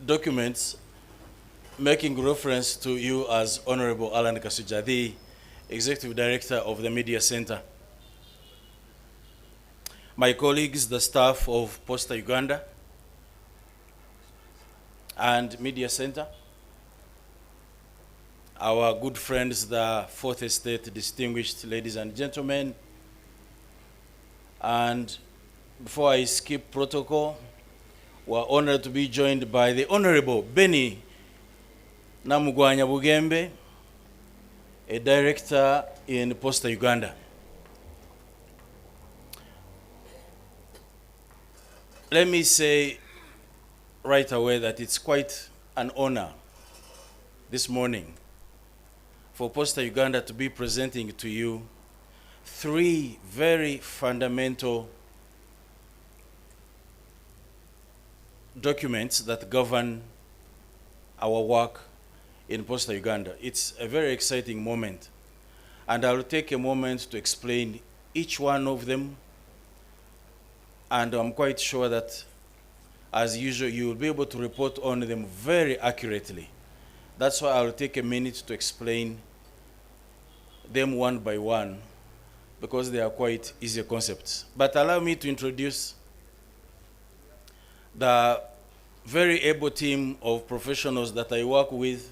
documents making reference to you as Honorable Alan Kasuja, the Executive Director of the Media Center. My colleagues, the staff of Posta Uganda and Media Center, our good friends, the Fourth Estate, distinguished ladies and gentlemen, and before I skip protocol, we're honored to be joined by the Honorable Benny Namugwanya Bugembe, a director in Posta Uganda. Let me say right away that it's quite an honor this morning for Posta Uganda to be presenting to you three very fundamental documents that govern our work in Posta Uganda. It's a very exciting moment, and I'll take a moment to explain each one of them, and I'm quite sure that, as usual, you will be able to report on them very accurately. That's why I'll take a minute to explain them one by one, because they are quite easy concepts. But allow me to introduce the very able team of professionals that I work with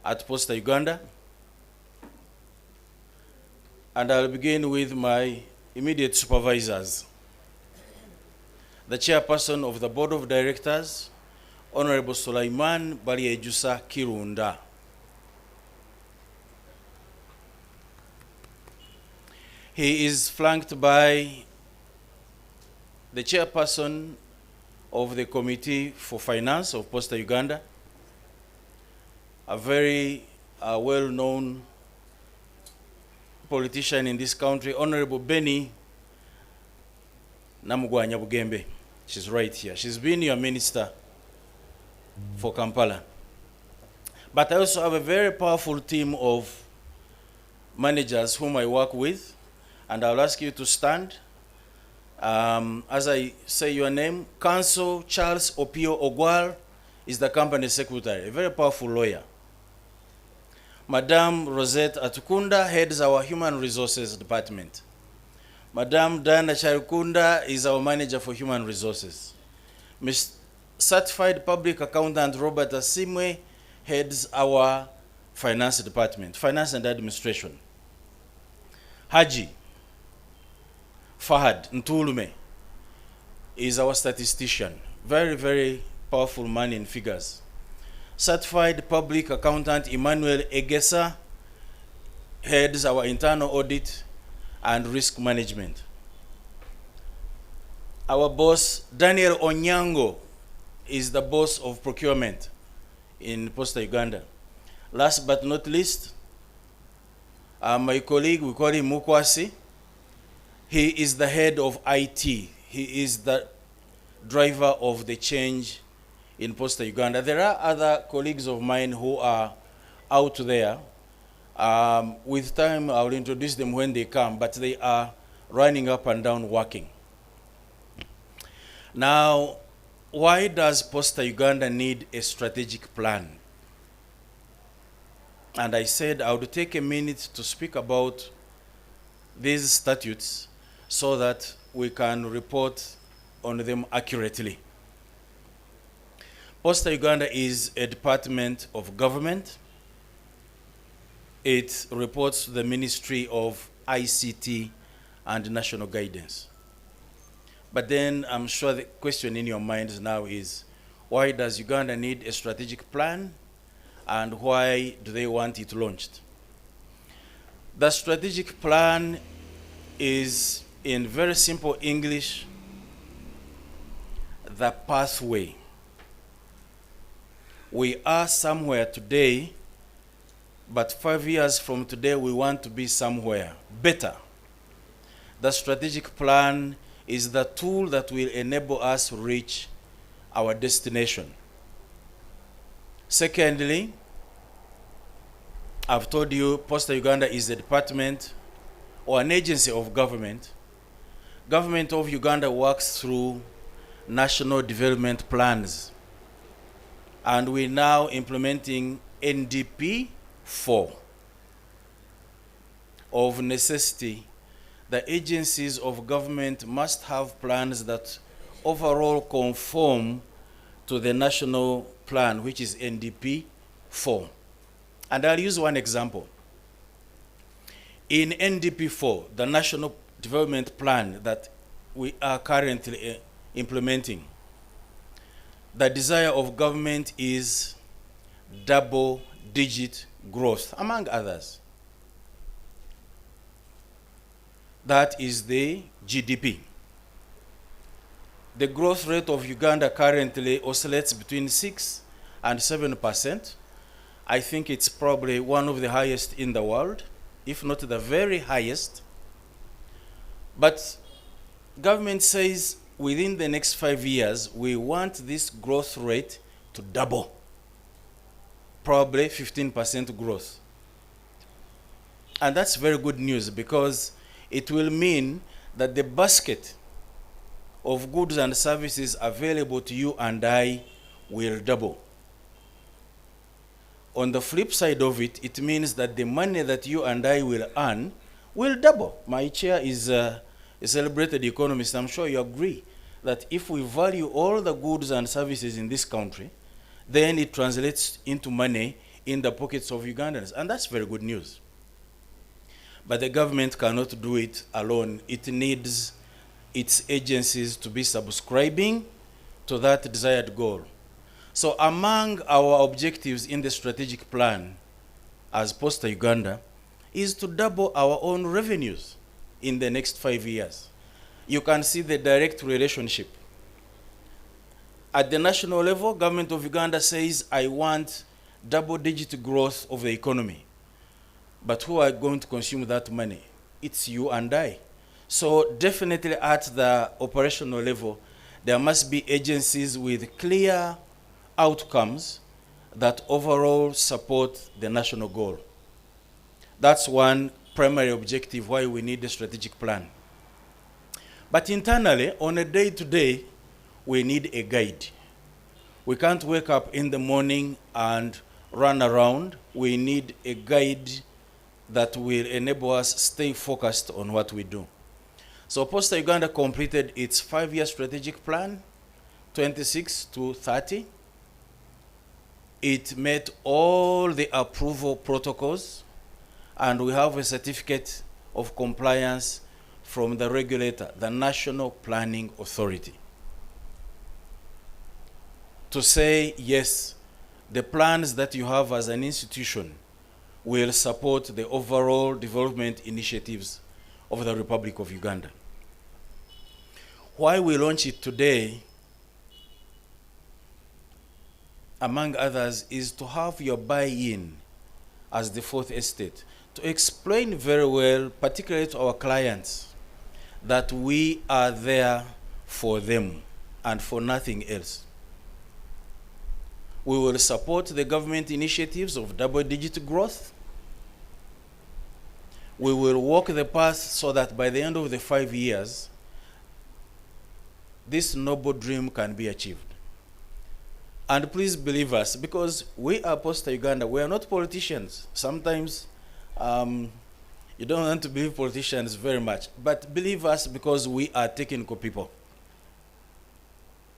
at Posta Uganda. And I'll begin with my immediate supervisors. The chairperson of the board of directors, Honorable Sulaiman Baliejusa Kirunda. He is flanked by the chairperson of the Committee for Finance of Posta Uganda, a very well-known politician in this country, Honorable Benny Namugwanya Bugembe. She's right here. She's been your minister for Kampala. But I also have a very powerful team of managers whom I work with, and I'll ask you to stand. As I say your name, Counsel Charles Opio Ogwal is the company secretary, a very powerful lawyer. Madame Rosette Atukunda heads our human resources department. Madame Dana Charukunda is our manager for human resources. Ms. Certified Public Accountant Robert Asimwe heads our finance department, finance and administration. Haji Fahad Ntulume is our statistician, very, very powerful man in figures. Certified Public Accountant Emmanuel Egesa heads our internal audit and risk management. Our boss, Daniel Onyango, is the boss of procurement in Posta Uganda. Last but not least, my colleague, we call him Mukwasi. He is the head of IT. He is the driver of the change in Posta Uganda. There are other colleagues of mine who are out there. With time, I'll introduce them when they come, but they are running up and down working. Now, why does Posta Uganda need a strategic plan? And I said I would take a minute to speak about these statutes so that we can report on them accurately. Posta Uganda is a department of government. It reports to the Ministry of ICT and National Guidance. But then I'm sure the question in your minds now is, why does Uganda need a strategic plan, and why do they want it launched? The strategic plan is, in very simple English, the pathway. We are somewhere today, but 5 years from today, we want to be somewhere better. The strategic plan is the tool that will enable us to reach our destination. Secondly, I've told you Posta Uganda is a department or an agency of government. Government of Uganda works through national development plans. And we're now implementing NDP 4. Of necessity, the agencies of government must have plans that overall conform to the national plan, which is NDP 4. And I'll use one example. In NDP 4, the National Development Plan that we are currently implementing, the desire of government is double-digit growth, among others. That is the GDP. The growth rate of Uganda currently oscillates between 6 and 7%. I think it's probably one of the highest in the world, if not the very highest. But government says within the next 5 years, we want this growth rate to double, probably 15% growth. And that's very good news, because it will mean that the basket of goods and services available to you and I will double. On the flip side of it, it means that the money that you and I will earn will double. My chair is a celebrated economist. I'm sure you agree that if we value all the goods and services in this country, then it translates into money in the pockets of Ugandans. And that's very good news. But the government cannot do it alone. It needs its agencies to be subscribing to that desired goal. So among our objectives in the strategic plan as Posta Uganda is to double our own revenues in the next 5 years. You can see the direct relationship. At the national level, government of Uganda says, I want double-digit growth of the economy. But who are going to consume that money? It's you and I. So definitely at the operational level, there must be agencies with clear outcomes that overall support the national goal. That's one primary objective why we need a strategic plan. But internally, on a day-to-day, we need a guide. We can't wake up in the morning and run around. We need a guide that will enable us stay focused on what we do. So Posta Uganda completed its 5-year strategic plan, 26 to 30. It met all the approval protocols, and we have a certificate of compliance from the regulator, the National Planning Authority, to say, yes, the plans that you have as an institution will support the overall development initiatives of the Republic of Uganda. Why we launch it today, among others, is to have your buy-in as the fourth estate, to explain very well, particularly to our clients, that we are there for them and for nothing else. We will support the government initiatives of double-digit growth. We will walk the path so that by the end of the 5 years, this noble dream can be achieved. And please believe us, because we are Posta Uganda, we are not politicians. Sometimes you don't want to believe politicians very much, but believe us because we are technical people.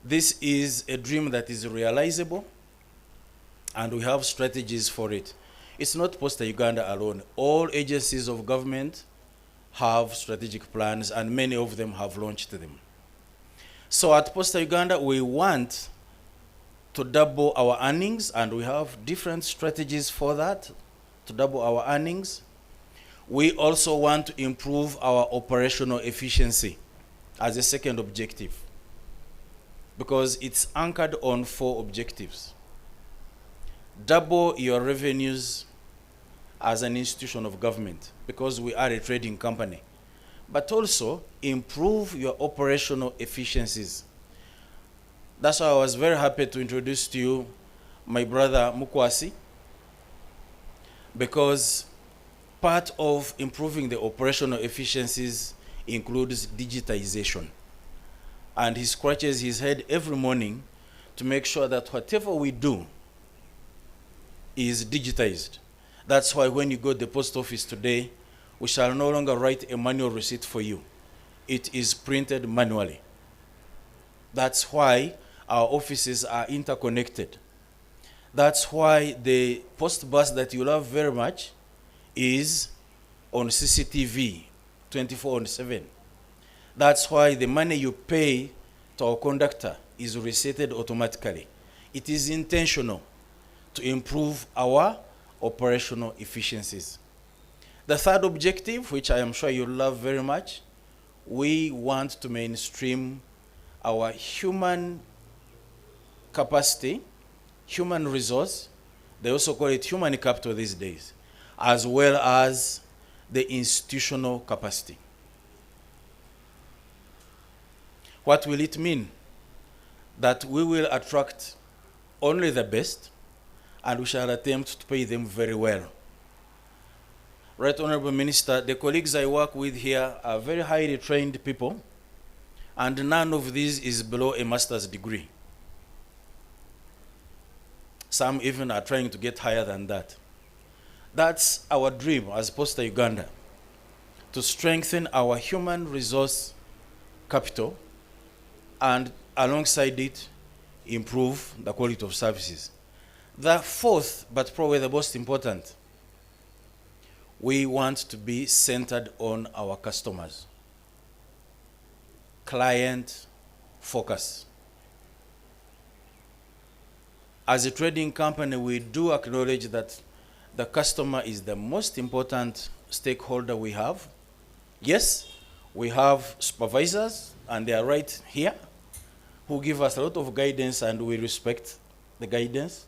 This is a dream that is realizable, and we have strategies for it. It's not Posta Uganda alone. All agencies of government have strategic plans, and many of them have launched them. So at Posta Uganda, we want to double our earnings, and we have different strategies for that, to double our earnings. We also want to improve our operational efficiency as a second objective, because it's anchored on 4 objectives. Double your revenues as an institution of government, because we are a trading company, but also improve your operational efficiencies. That's why I was very happy to introduce to you my brother Mukwasi, because part of improving the operational efficiencies includes digitalization. And he scratches his head every morning to make sure that whatever we do is digitized. That's why when you go to the post office today, we shall no longer write a manual receipt for you. It is printed manually. That's why our offices are interconnected. That's why the post bus that you love very much is on CCTV 24/7. That's why the money you pay to our conductor is receipted automatically. It is intentional to improve our operational efficiencies. The third objective, which I am sure you love very much, we want to mainstream our human capacity, human resource, they also call it human capital these days, as well as the institutional capacity. What will it mean? That we will attract only the best, and we shall attempt to pay them very well. Right, Honorable Minister, the colleagues I work with here are very highly trained people, and none of these is below a master's degree. Some even are trying to get higher than that. That's our dream as Posta Uganda, to strengthen our human resource capital and alongside it, improve the quality of services. The fourth, but probably the most important, we want to be centered on our customers. Client focus. As a trading company, we do acknowledge that the customer is the most important stakeholder we have. Yes, we have supervisors, and they are right here, who give us a lot of guidance, and we respect the guidance.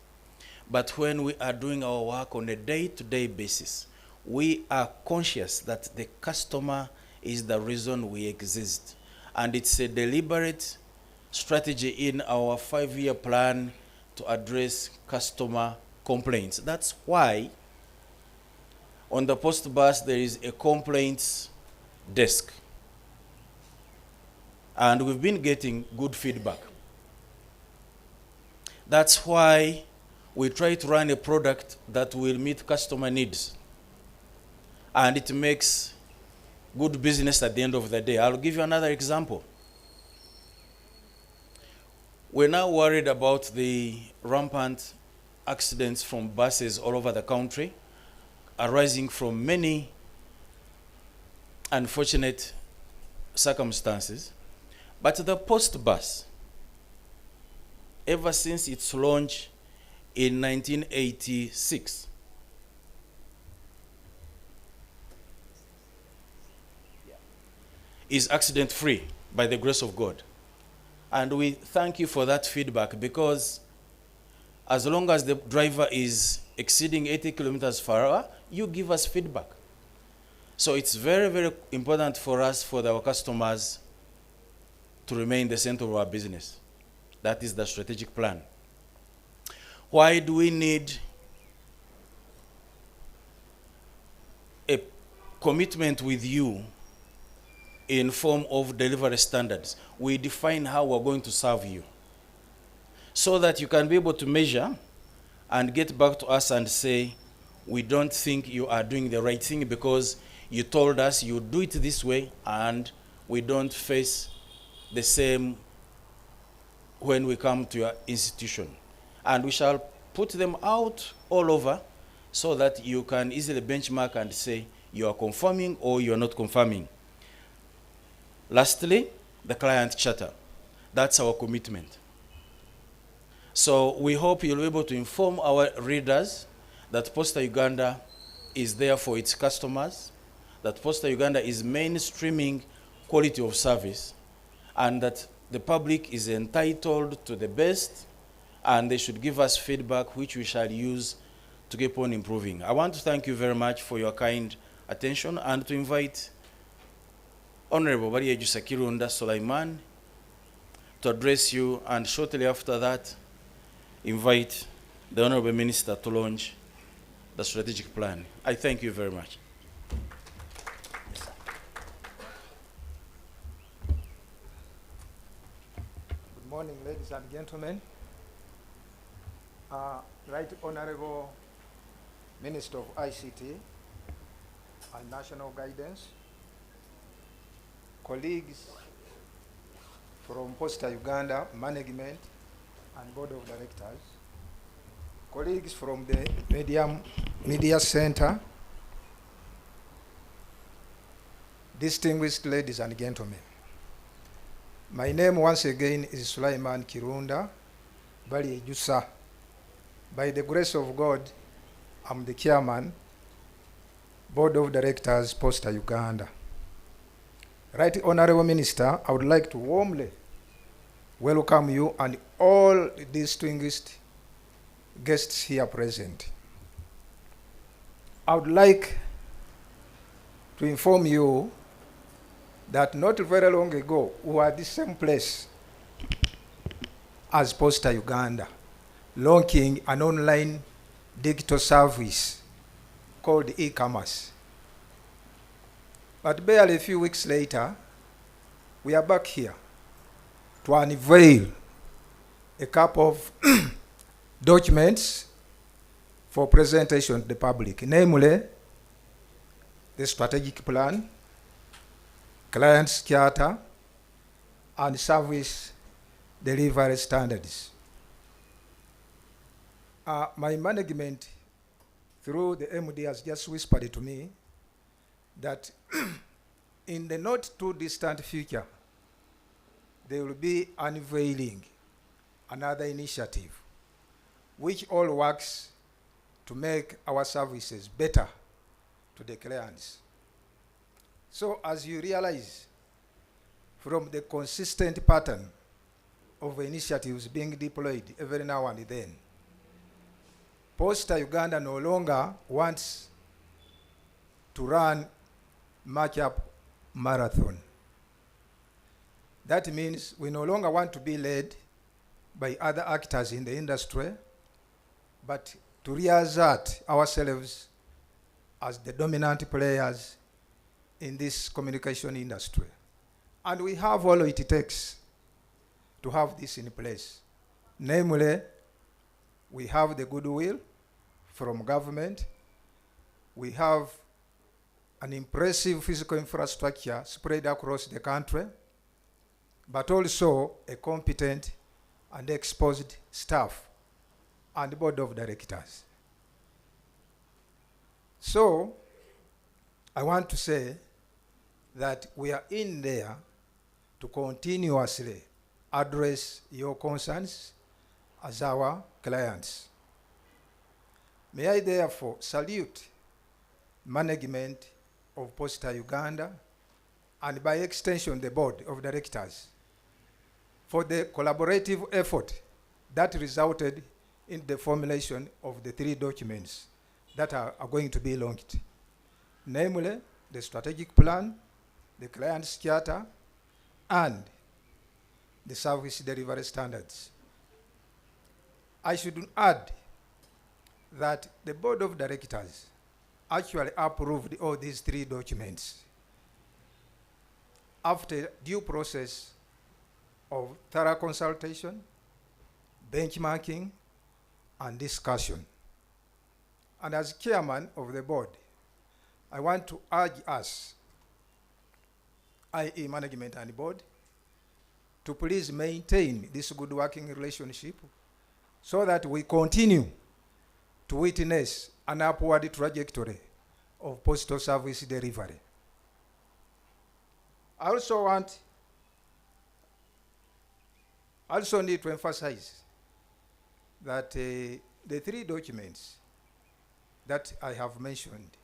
But when we are doing our work on a day-to-day basis, we are conscious that the customer is the reason we exist. And it's a deliberate strategy in our 5-year plan to address customer complaints. That's why on the post bus there is a complaints desk. And we've been getting good feedback. That's why we try to run a product that will meet customer needs. And it makes good business at the end of the day. I'll give you another example. We're now worried about the rampant accidents from buses all over the country, arising from many unfortunate circumstances. But the post bus, ever since its launch in 1986, is accident-free by the grace of God. And we thank you for that feedback, because as long as the driver is exceeding 80 kilometers per hour, you give us feedback. So it's very, very important for us, for our customers, to remain the center of our business. That is the strategic plan. Why do we need a commitment with you in form of delivery standards? We define how we're going to serve you, so that you can be able to measure and get back to us and say, we don't think you are doing the right thing because you told us you do it this way, and we don't face the same when we come to your institution. And we shall put them out all over so that you can easily benchmark and say you are conforming or you are not conforming. Lastly, the client charter. That's our commitment. So we hope you'll be able to inform our readers that Posta Uganda is there for its customers, that Posta Uganda is mainstreaming quality of service, and that the public is entitled to the best, and they should give us feedback which we shall use to keep on improving. I want to thank you very much for your kind attention, and to invite Honorable Bariejusa Kirunda Sulaiman to address you, and shortly after that, invite the Honorable Minister to launch the strategic plan. I thank you very much. Good morning, ladies and gentlemen. Right Honorable Minister of ICT and National Guidance, colleagues from Posta Uganda Management and Board of Directors, colleagues from the Media Center, distinguished ladies and gentlemen. My name once again is Sulaiman Kirunda Bali Jusa. By the grace of God, I'm the chairman, Board of Directors, Posta Uganda. Right Honorable Minister, I would like to warmly welcome you and all distinguished guests here present. I would like to inform you that not very long ago, we were at the same place as Posta Uganda, launching an online digital service called e-commerce. But barely a few weeks later, we are back here to unveil a couple of documents for presentation to the public, namely the strategic plan, client's charter, and service delivery standards. My management, through the MD, has just whispered to me that in the not too distant future, they will be unveiling another initiative which all works to make our services better to the clients. So as you realize from the consistent pattern of initiatives being deployed every now and then, Posta Uganda no longer wants to run match-up marathon. That means we no longer want to be led by other actors in the industry, but to reassert ourselves as the dominant players in this communication industry. And we have all it takes to have this in place. Namely, we have the goodwill from government, we have an impressive physical infrastructure spread across the country, but also a competent and exposed staff and board of directors. So, I want to say that we are in there to continuously address your concerns as our clients. May I therefore salute management of Posta Uganda and by extension the board of directors for the collaborative effort that resulted in the formulation of the 3 documents that are going to be launched, namely the strategic plan, the client's charter, and the service delivery standards. I should add that the board of directors actually approved all these 3 documents after due process of thorough consultation, benchmarking, and discussion. And as chairman of the board, I want to urge us, i.e. management and board, to please maintain this good working relationship so that we continue to witness an upward trajectory of postal service delivery. I also need to emphasize that the 3 documents that I have mentioned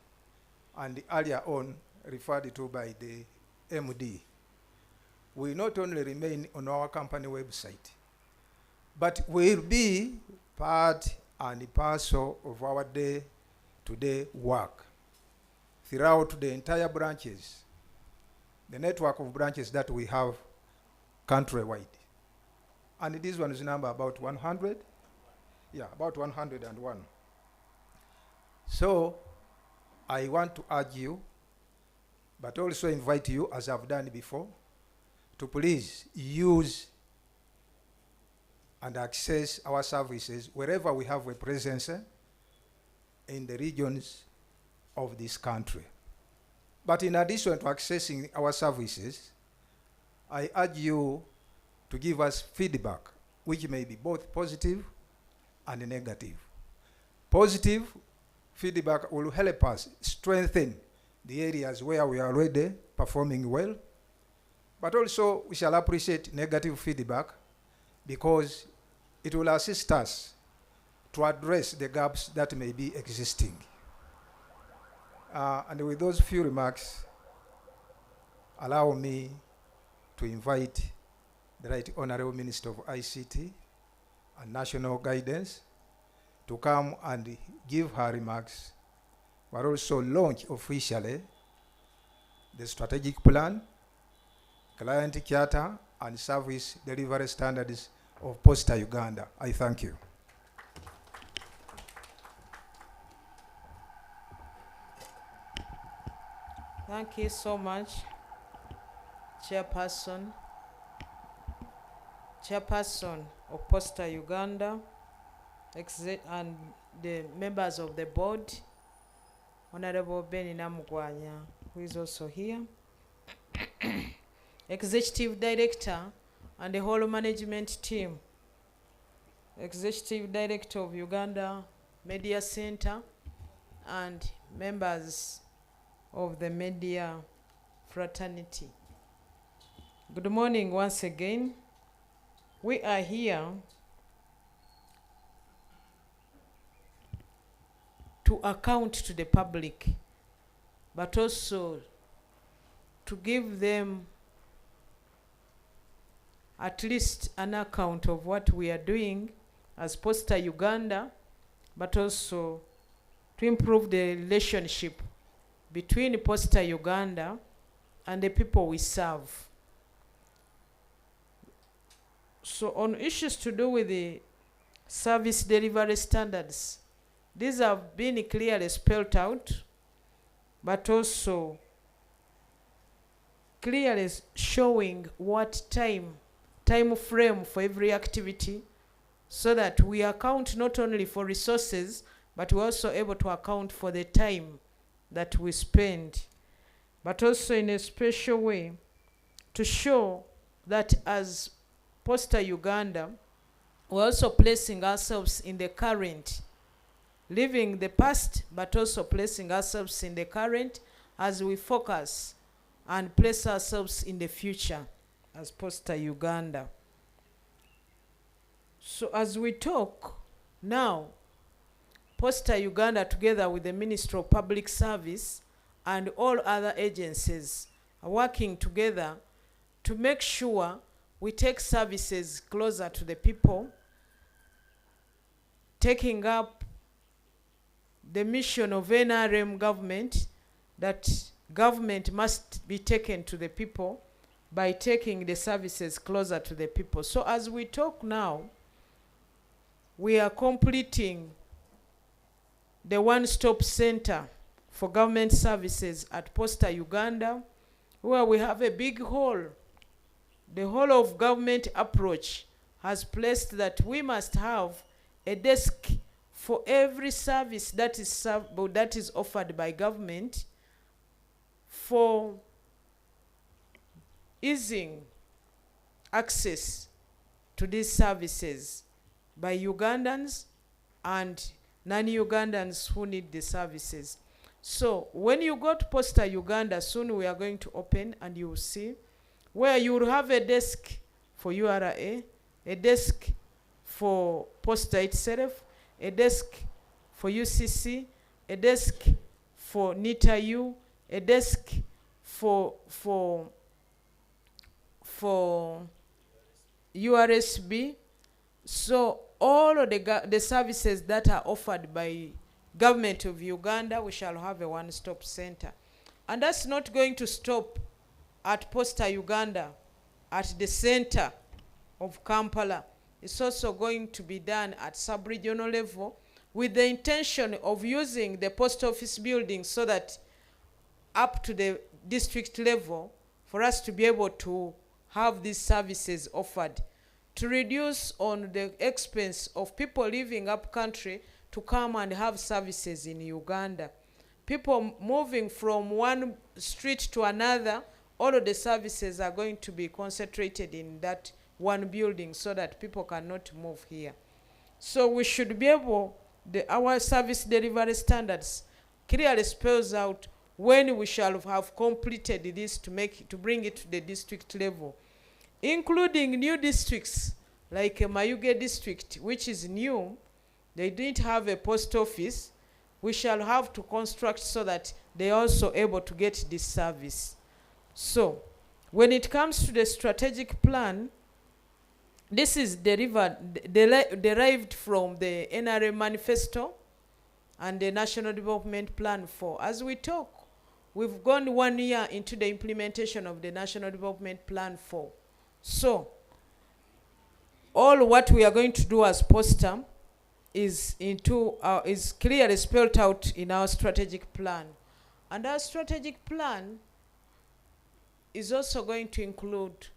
and earlier on referred to by the MD will not only remain on our company website, but will be part and parcel of our day-to-day work throughout the entire branches, the network of branches that we have countrywide. And this one is number about 100? Yeah, about 101. So I want to urge you, but also invite you, as I've done before, to please use and access our services wherever we have a presence in the regions of this country. But in addition to accessing our services, I urge you to give us feedback, which may be both positive and negative. Positive feedback will help us strengthen the areas where we are already performing well, but also we shall appreciate negative feedback because it will assist us to address the gaps that may be existing. And with those few remarks, allow me to invite the Right Honorable Minister of ICT and National Guidance to come and give her remarks, but also launch officially the strategic plan, client charter, and service delivery standards of Posta Uganda. I thank you. Thank you so much, Chairperson of Posta Uganda, and the members of the board, Honorable Benny Namugwanya, who is also here, Executive Director and the whole management team, Executive Director of Uganda Media Center, and members of the media fraternity. Good morning once again. We are here to account to the public, but also to give them at least an account of what we are doing as Posta Uganda, but also to improve the relationship between Posta Uganda and the people we serve. So on issues to do with the service delivery standards, these have been clearly spelled out, but also clearly showing what time frame for every activity, so that we account not only for resources, but we're also able to account for the time that we spend, but also in a special way to show that as Posta Uganda, we're also placing ourselves in the current, leaving the past, but also placing ourselves in the current as we focus and place ourselves in the future as Posta Uganda. So as we talk now, Posta Uganda, together with the Ministry of Public Service and all other agencies, are working together to make sure we take services closer to the people, taking up the mission of NRM government, that government must be taken to the people by taking the services closer to the people. So as we talk now, we are completing the one-stop center for government services at Posta Uganda, where we have a big hall. The whole of government approach has placed that we must have a desk for every service that is offered by government, for easing access to these services by Ugandans and non-Ugandans who need the services. So when you go to Posta Uganda, soon we are going to open, and you will see where you will have a desk for URA, a desk for Posta itself, a desk for UCC, a desk for NITA-U, a desk for URSB. So all of the services that are offered by government of Uganda, we shall have a one-stop center. And that's not going to stop at Posta Uganda, at the center of Kampala. It's also going to be done at sub-regional level, with the intention of using the post office building so that up to the district level, for us to be able to have these services offered, to reduce on the expense of people living up country to come and have services in Uganda. People moving from one street to another, all of the services are going to be concentrated in that one building so that people cannot move here. So we should be able, our service delivery standards clearly spells out when we shall have completed this to bring it to the district level, including new districts like Mayuge district, which is new. They didn't have a post office. We shall have to construct so that they are also able to get this service. So when it comes to the strategic plan, this is derived from the NRM manifesto and the National Development Plan 4. As we talk, we've gone 1 year into the implementation of the National Development Plan 4. So all what we are going to do as Posta is clearly spelled out in our strategic plan. And our strategic plan is also going to include,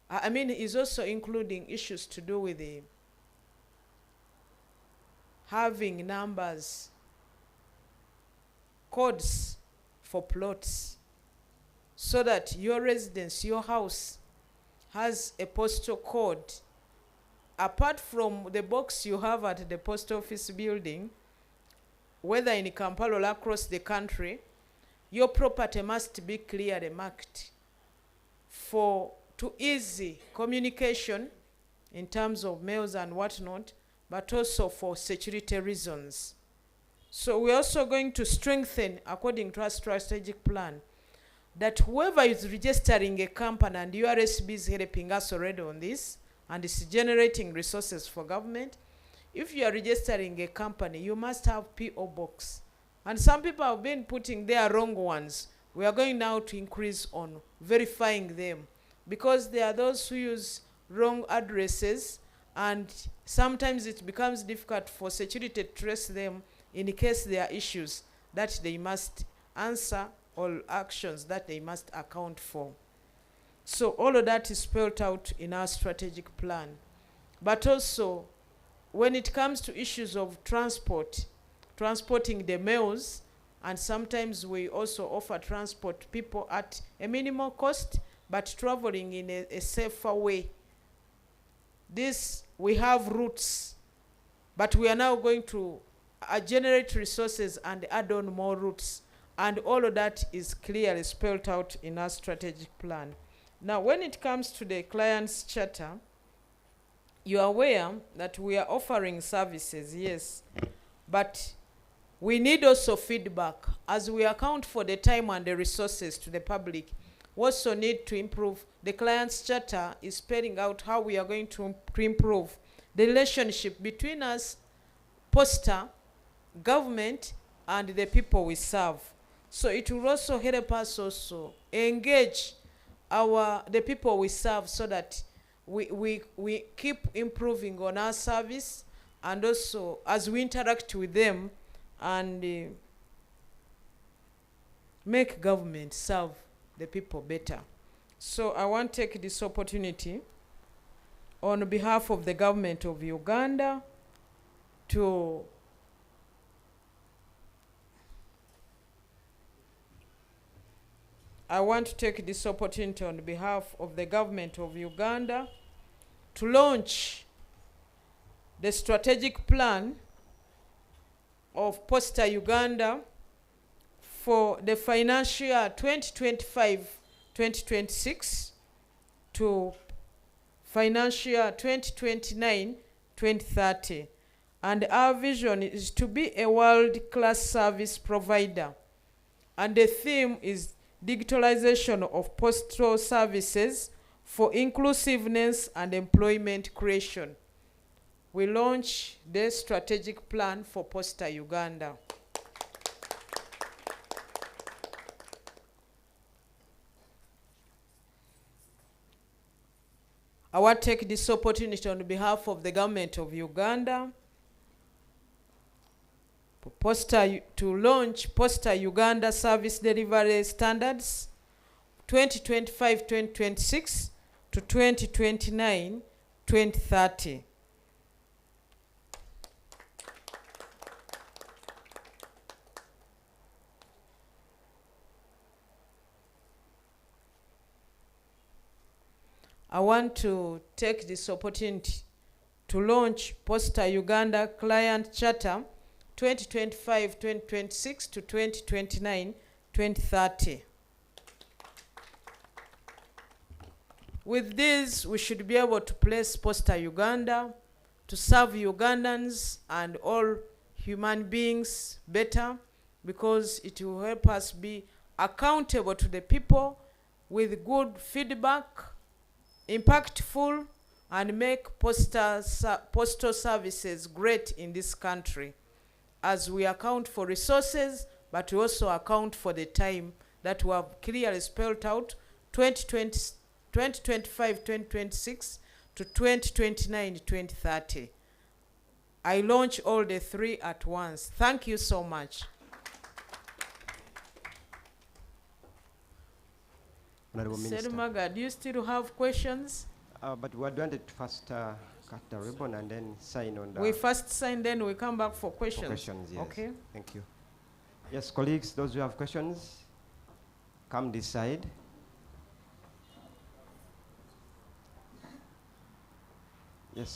is also including issues to do with having numbers, codes for plots, so that your residence, your house, has a postal code. Apart from the box you have at the post office building, whether in Kampala or across the country, your property must be clearly marked to easy communication in terms of mails and whatnot, but also for security reasons. So we're also going to strengthen, according to our strategic plan, that whoever is registering a company, and URSB is helping us already on this, and it's generating resources for government. If you are registering a company, you must have PO box. And some people have been putting their wrong ones. We are going now to increase on verifying them, because there are those who use wrong addresses, and sometimes it becomes difficult for security to trace them in case there are issues that they must answer or actions that they must account for. So all of that is spelled out in our strategic plan. But also, when it comes to issues of transporting the mails, and sometimes we also offer transport people at a minimal cost, but traveling in a safer way. This, we have routes, but we are now going to generate resources and add on more routes. And all of that is clearly spelled out in our strategic plan. Now, when it comes to the client's charter, you are aware that we are offering services, yes, but we need also feedback. As we account for the time and the resources to the public, we also need to improve. The client's charter is spelling out how we are going to improve the relationship between us, Posta, government, and the people we serve. So it will also help us also engage the people we serve, so that we keep improving on our service, and also as we interact with them, and make government serve the people better. So I want to take this opportunity on behalf of the government of Uganda to launch the strategic plan of Posta Uganda for the financial year 2025-2026 to financial year 2029-2030. And our vision is to be a world-class service provider. And the theme is digitalization of postal services for inclusiveness and employment creation. We launch the strategic plan for Posta Uganda. I want to take this opportunity on behalf of the government of Uganda to launch Posta Uganda Service Delivery Standards 2025-2026 to 2029-2030. I want to take this opportunity to launch Posta Uganda Client Charter 2025-2026 to 2029-2030. With this, we should be able to place Posta Uganda to serve Ugandans and all human beings better, because it will help us be accountable to the people with good feedback, impactful, and make postal services great in this country, as we account for resources, but we also account for the time that we have clearly spelled out, 2025-2026 to 2029-2030. I launch all the three at once. Thank you so much. Honorable Minister. Serumaga, do you still have questions? But we wanted to first cut the ribbon and then sign on the... We first sign, then we come back for questions. For questions, yes. Okay. Thank you. Yes, colleagues, those who have questions, come this side.